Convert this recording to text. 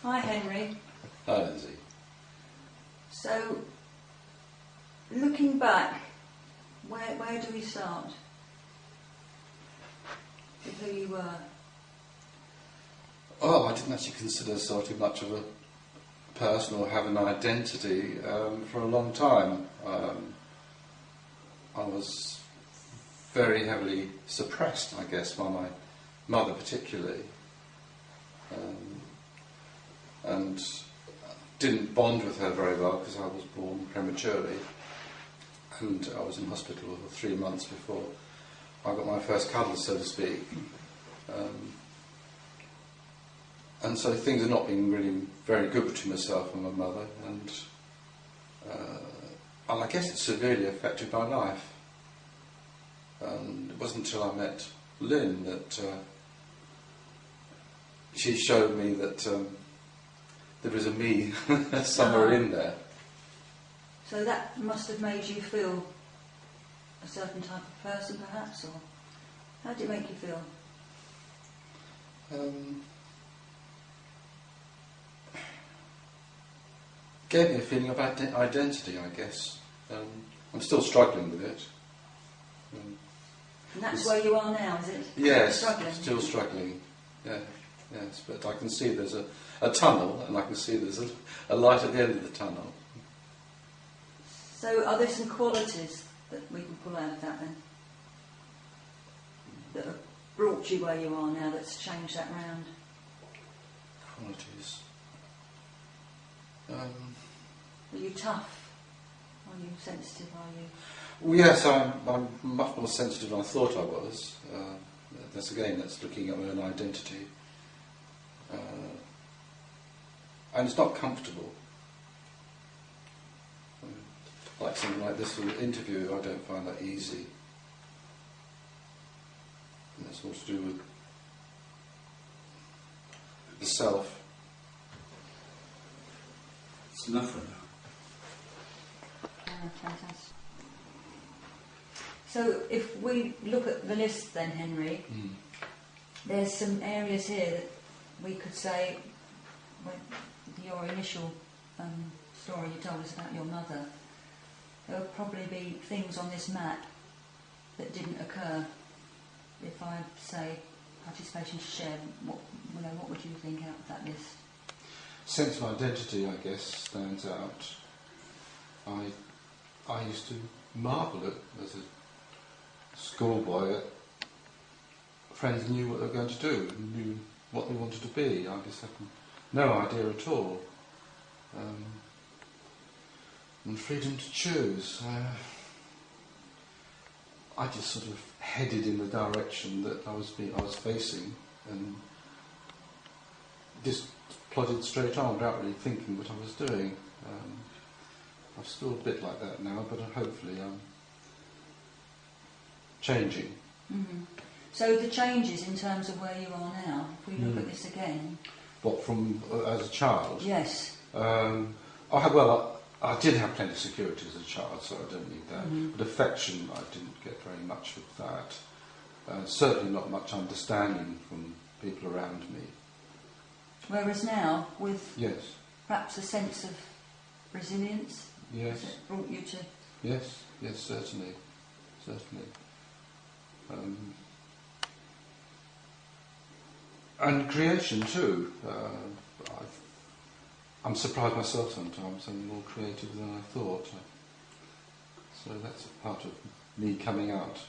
Hi Henry. Hi Lindsay. So, looking back, where do we start? With who you were? Oh, I didn't actually consider sort of much of a person or have an identity for a long time. I was very heavily suppressed, I guess, by my mother particularly, and didn't bond with her very well because I was born prematurely, and I was in hospital for 3 months before I got my first cuddle, so to speak. And so things had not been really very good between myself and my mother, and I guess it severely affected my life. And it wasn't until I met Lynn that she showed me that there was a me somewhere in there. So that must have made you feel a certain type of person, perhaps, or how did it make you feel? Gave me a feeling of identity, I guess. I'm still struggling with it. And that's where you are now, is it? Yes, Struggling. still struggling. Yeah, yes, but I can see there's a tunnel, and I can see there's a light at the end of the tunnel. So are there some qualities that we can pull out of that then? That have brought you where you are now, that's changed that round? Qualities. Are you tough? Are you sensitive? Are you... Well, yes, I'm much more sensitive than I thought I was. That's looking at my own identity. And it's not comfortable. Like something like this sort of interview, I don't find that easy. And it's all to do with the self. It's enough for now. Fantastic. So if we look at the list then, Henry, there's some areas here that we could say, with your initial story you told us about your mother, there would probably be things on this map that didn't occur. If I say participation to share, what would you think out of that list? Sense of identity, I guess, stands out. I used to marvel at, as a schoolboy, at friends knew what they were going to do, knew what they wanted to be. I just had no idea at all. And freedom to choose. I just sort of headed in the direction that I was facing, and just plodded straight on without really thinking what I was doing. I'm still a bit like that now, but hopefully I'm changing. Mm-hmm. So the changes in terms of where you are now, if we look at this again... What, from as a child? Yes. I did have plenty of security as a child, so I don't need that. Mm-hmm. But affection, I didn't get very much of that. Certainly not much understanding from people around me. Whereas now, with Yes. perhaps a sense of resilience, Yes. has it brought you to... Yes, certainly. And creation too. I'm surprised myself sometimes. I'm more creative than I thought. So that's a part of me coming out.